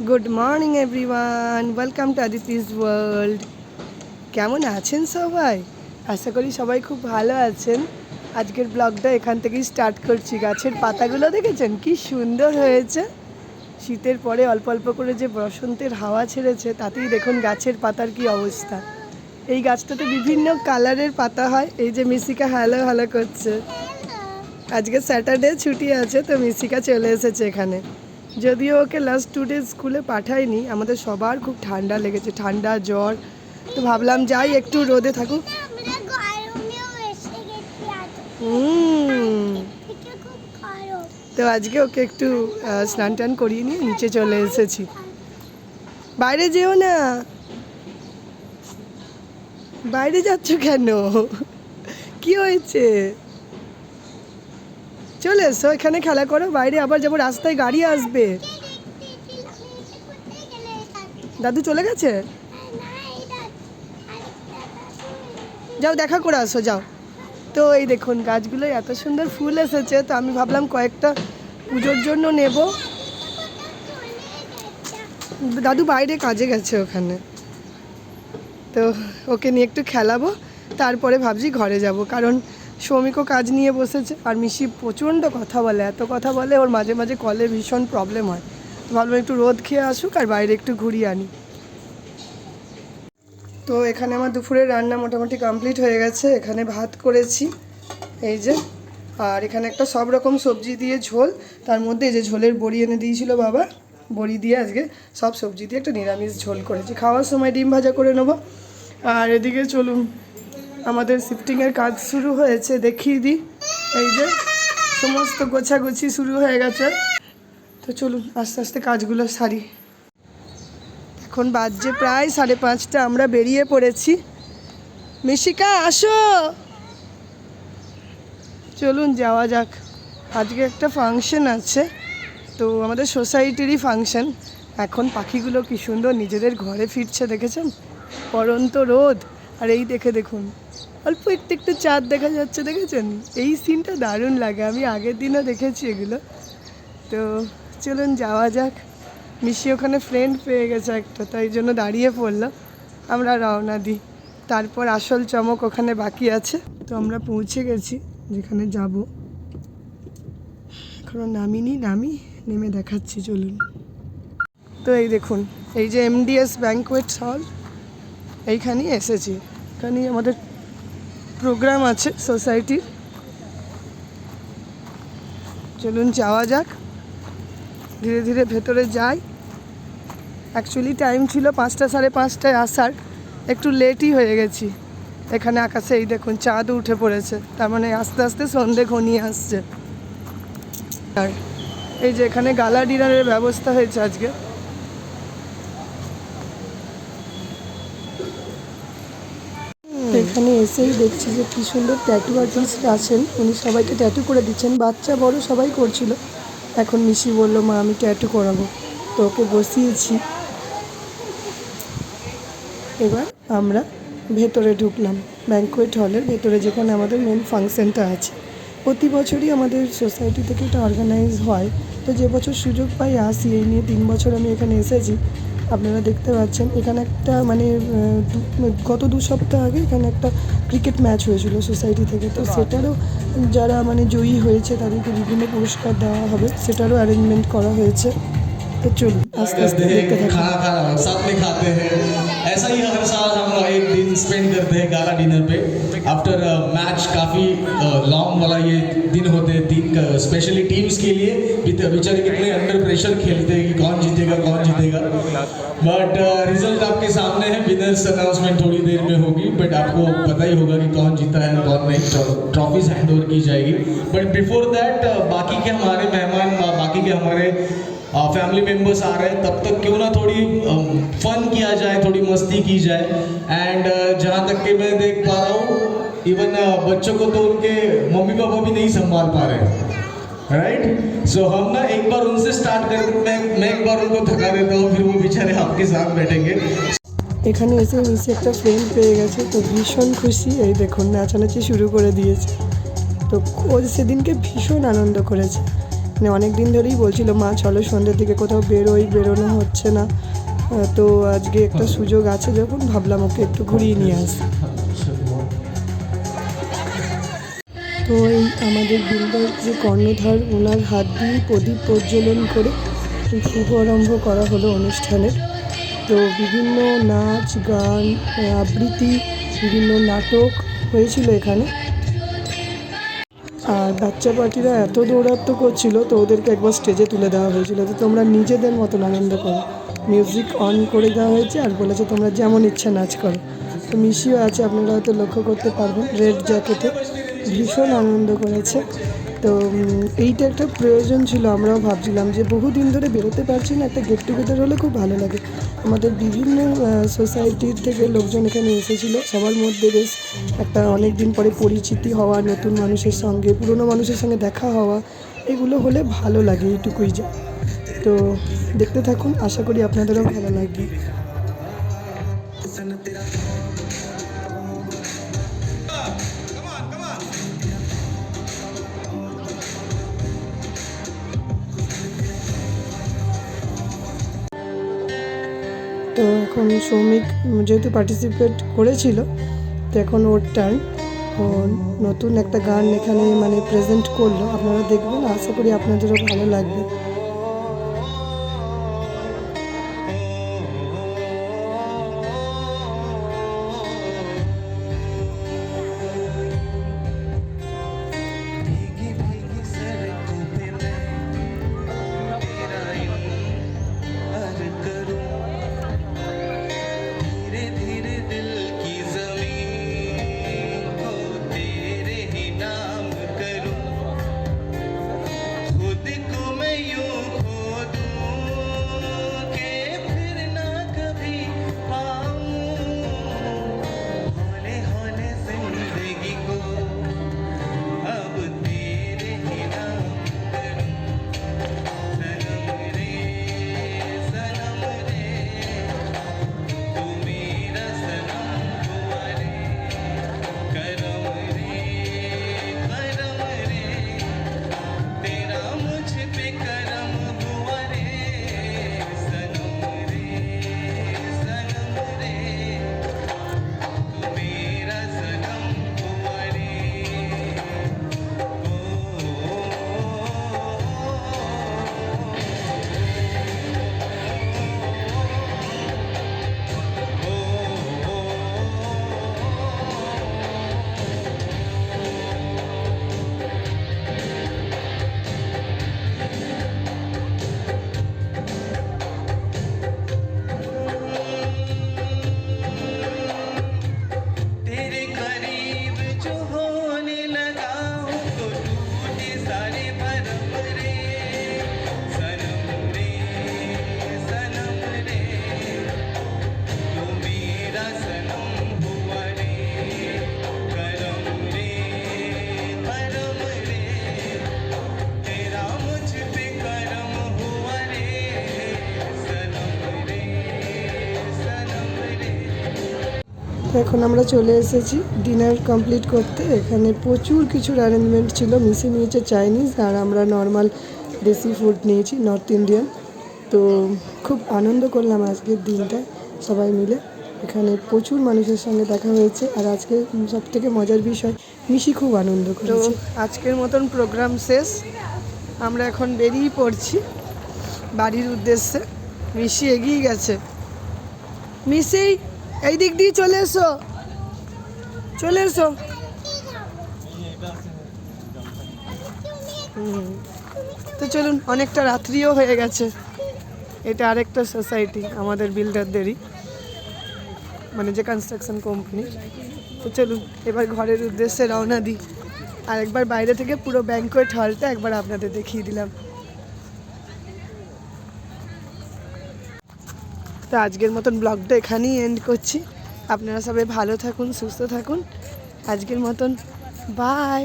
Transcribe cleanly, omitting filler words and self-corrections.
Good morning everyone, welcome to Aditi's world. কেমন আছেন সবাই? আশা করি সবাই খুব ভালো আছেন। আজকের ব্লগটা এখান থেকেই স্টার্ট করছি। গাছের পাতাগুলো দেখেছেন কি সুন্দর হয়েছে? শীতের পরে অল্প অল্প করে যে বসন্তের হাওয়া ছেড়েছে, তাতেই দেখুন গাছের পাতার কি অবস্থা। এই গাছটাতে বিভিন্ন কালারের পাতা হয়। এই যে মিশিকা হ্যালো হ্যালো করছে। আজকে স্যাটারডে ছুটি আছে, তো মিশিকা চলে এসেছে এখানে। যদিও ওকে লাস্ট 2 ডেজ স্কুলে পাঠাইনি, আমাদের সবার খুব ঠান্ডা লেগেছে, ঠান্ডা জ্বর। তো ভাবলাম যাই একটু রোদে থাকুক। তো আজকে ওকে একটু স্নান টান করিয়ে নিয়ে নিচে চলে এসেছি। বাইরে যেও না, বাইরে যাচ্ছ কেন? কি হয়েছে? চলে এসো, এখানে খেলা করো। বাইরে আবার যাবো, রাস্তায় গাড়ি আসবে। দাদু চলে গেছে? যাও দেখা করে আসো, যাও। তো এই দেখুন গাছগুলো এত সুন্দর ফুল এসেছে, তো আমি ভাবলাম কয়েকটা পুজোর জন্য নেব। দাদু বাইরে কাজে গেছে ওখানে, তো ওকে নিয়ে একটু খেলাবো, তারপরে ভাবছি ঘরে যাব। কারণ সৌমিকও কাজ নিয়ে বসেছে, আর মিশি প্রচণ্ড কথা বলে, এত কথা বলে ওর মাঝে মাঝে কলে ভীষণ প্রবলেম হয়। তো ভাবলাম একটু রোদ খেয়ে আসুক আর বাইরে একটু ঘুরিয়ে আনি। তো এখানে আমার দুপুরের রান্না মোটামুটি কমপ্লিট হয়ে গেছে। এখানে ভাত করেছি এই যে, আর এখানে একটা সব রকম সবজি দিয়ে ঝোল, তার মধ্যে এই যে ঝোলের বড়ি এনে দিয়েছিল বাবা, বড়ি দিয়ে আজকে সব সবজি দিয়ে একটা নিরামিষ ঝোল করেছি। খাওয়ার সময় ডিম ভাজা করে নেবো। আর এদিকে চলুন, আমাদের শিফটিংয়ের কাজ শুরু হয়েছে, দেখিয়ে দিই। এই যে সমস্ত গোছাগুছি শুরু হয়ে গেছে। তো চলুন আস্তে আস্তে কাজগুলো সারি। এখন বাজছে প্রায় 5:30, আমরা বেরিয়ে পড়েছি। মিশিকা আসো, চলুন যাওয়া যাক। আজকে একটা ফাংশন আছে, তো আমাদের সোসাইটিরই ফাংশন। এখন পাখিগুলো কি সুন্দর নিজেদের ঘরে ফিরছে, দেখেছেন? পরন্ত রোদ, আর এই দেখুন অল্প একটু একটু চাঁদ দেখা যাচ্ছে, দেখেছেন? এই সিনটা দারুণ লাগে, আমি আগের দিনও দেখেছি এগুলো। তো চলুন যাওয়া যাক। মিশি ওখানে ফ্রেন্ড পেয়ে গেছে একটা, তাই জন্য দাঁড়িয়ে পড়লো। আমরা রওনা দিই, তারপর আসল চমক ওখানে বাকি আছে। তো আমরা পৌঁছে গেছি যেখানে যাব। এখনও নামি নেমে দেখাচ্ছি, চলুন। তো এই দেখুন, এই যে MDS ব্যাঙ্কোয়েট হল, এইখানেই এসেছি। এখানেই আমাদের প্রোগ্রাম আছে সোসাইটির। চলুন যাওয়া যাক, ধীরে ধীরে ভেতরে যাই। অ্যাকচুয়ালি টাইম ছিল 5টা 5:30টায় আসার, একটু লেটই হয়ে গেছি। এখানে আকাশে এই দেখুন চাঁদ উঠে পড়েছে, তার মানে আস্তে আস্তে সন্ধে ঘনিয়ে আসছে। আর এই যে এখানে গালা ডিনারের ব্যবস্থা হয়েছে আজকে। এখানে এসেই দেখছি যে কী সুন্দর ট্যাটু আর্টিস্ট আছেন, উনি সবাইকে ট্যাটু করে দিচ্ছেন, বাচ্চা বড় সবাই করছিল। এখন মিশি বললো মা আমি ট্যাটু করাবো, তো ওকে বসিয়েছি। এবার আমরা ভেতরে ঢুকলাম, ব্যাঙ্কোয়েট হলের ভেতরে, যেখানে আমাদের মেন ফাংশনটা আছে। প্রতি বছরই আমাদের সোসাইটি থেকে এটা অর্গানাইজ হয়, তো যে বছর সুযোগ পাই আসি। এই নিয়ে 3 বছর আমি এখানে এসেছি। আপনারা দেখতে পাচ্ছেন এখানে একটা মানে গত 2 সপ্তাহ আগে এখানে একটা ক্রিকেট ম্যাচ হয়েছিল সোসাইটি থেকে, তো সেটারও যারা মানে জয়ী হয়েছে তাদেরকে বিভিন্ন পুরস্কার দেওয়া হবে, সেটারও অ্যারেঞ্জমেন্ট করা হয়েছে। तो चलो आस्ते आस्ते खाना खाना साथ में खाते हैं। ऐसा ही हर साल हम एक दिन स्पेंड करते हैं गाला डिनर पे आफ्टर मैच। काफ़ी लॉन्ग वाला ये दिन होते हैं, दिन स्पेशली टीम्स के लिए। बेचारे कितने अंडर प्रेशर खेलते हैं कि कौन जीतेगा। बट रिजल्ट आपके सामने है, विनर्स अनाउंसमेंट थोड़ी देर में होगी, बट आपको पता ही होगा कि कौन जीता है कौन नहीं। ट्रॉफीज हैंड ओवर की जाएगी, बट बिफोर दैट बाकी के हमारे मेहमान, बाकी के हमारे फैमिली मेम्बर्स आ रहे हैं, तब तक क्यों ना थोड़ी फन किया जाए, थोड़ी मस्ती की जाए। एंड जहाँ तक कि मैं देख पा रहा हूँ, इवन बच्चों को तो उनके मम्मी पापा भी नहीं संभाल पा रहे, राइट? सो हम ना एक बार उनसे स्टार्ट करें। मैं एक बार उनको थका देता हूँ, फिर वो बेचारे आपके साथ बैठेंगे। এখানে এসে মিশি একটা ফ্রেন্ড পেয়ে গেছে, তো ভীষণ খুশি। এই দেখুন নাচানাচি শুরু করে দিয়েছে, তো ও সেদিনকে ভীষণ আনন্দ করেছে। মানে অনেক দিন ধরেই বলছিল মা চলো সন্ধ্যের দিকে কোথাও বেরোনো হচ্ছে না। তো আজকে একটা সুযোগ আছে যখন ভাবলাম ওকে একটু ঘুরিয়ে নিয়ে আসি। তো এই আমাদের বিল্ডার যে কর্ণধার ওনার হাত দিয়ে প্রদীপ প্রজ্বলন করে শুভারম্ভ করা হলো অনুষ্ঠানের। তো বিভিন্ন নাচ গান আবৃত্তি বিভিন্ন নাটক হয়েছিল এখানে। আর বাচ্চা পার্টিরা এত দৌরাত্ম করছিল তো ওদেরকে একবার স্টেজে তুলে দেওয়া হয়েছিল, তো তোমরা নিজেদের মতন আনন্দ করো। মিউজিক অন করে দেওয়া হয়েছে আর বলেছে তোমরা যেমন ইচ্ছা নাচ করো। তো মিশিও আছে, আপনারা হয়তো লক্ষ্য করতে পারবেন রেড জ্যাকেটে, ভীষণ আনন্দ করেছে। তো এইটা একটা প্রয়োজন ছিল। আমরাও ভাবছিলাম যে বহুদিন ধরে বেরোতে পারছি না, একটা গেট টুগেদার হলে খুব ভালো লাগে। আমাদের বিভিন্ন সোসাইটির থেকে লোকজন এখানে এসেছিলো, সবার মধ্যে বেশ একটা অনেক দিন পরে পরিচিতি হওয়া, নতুন মানুষের সঙ্গে পুরনো মানুষের সঙ্গে দেখা হওয়া, এগুলো হলে ভালো লাগে, এইটুকুই যা। তো দেখতে থাকুন, আশা করি আপনাদেরও ভালো লাগবে। তো এখন সৌমিক যেহেতু পার্টিসিপেট করেছিল, তো এখন ওর টার্ন। ও নতুন একটা গান এখানে মানে প্রেজেন্ট করলো, আপনারা দেখবেন, আশা করি আপনাদেরও ভালো লাগবে। এখন আমরা চলে এসেছি ডিনার কমপ্লিট করতে। এখানে প্রচুর কিছুর অ্যারেঞ্জমেন্ট ছিল, মিশে নিয়েছে চাইনিজ আর আমরা নর্মাল দেশি ফুড নিয়েছি, নর্থ ইন্ডিয়ান। তো খুব আনন্দ করলাম আজকের দিনটা সবাই মিলে। এখানে প্রচুর মানুষের সঙ্গে দেখা হয়েছে আর আজকে সবথেকে মজার বিষয় মিশি খুব আনন্দ করেছে। তো আজকের মতন প্রোগ্রাম শেষ, আমরা এখন বেরিয়ে পড়ছি বাড়ির উদ্দেশ্যে। মিশি এগিয়ে গেছে। মিশি এই দিক দিয়ে চলে এসো, চলে এসো। তো চলুন, অনেকটা রাত্রিও হয়ে গেছে। এটা আরেকটা সোসাইটি আমাদের বিল্ডারদেরই, মানে যে কনস্ট্রাকশন কোম্পানি। তো চলুন এবার ঘরের উদ্দেশ্যে রওনা দিই। আর একবার বাইরে থেকে পুরো ব্যাংকোয়েট হলটা একবার আপনাদের দেখিয়ে দিলাম। তো আজকের মতন ব্লগটা এখানেই এন্ড করছি। আপনারা সবাই ভালো থাকুন, সুস্থ থাকুন। আজকের মতন বাই।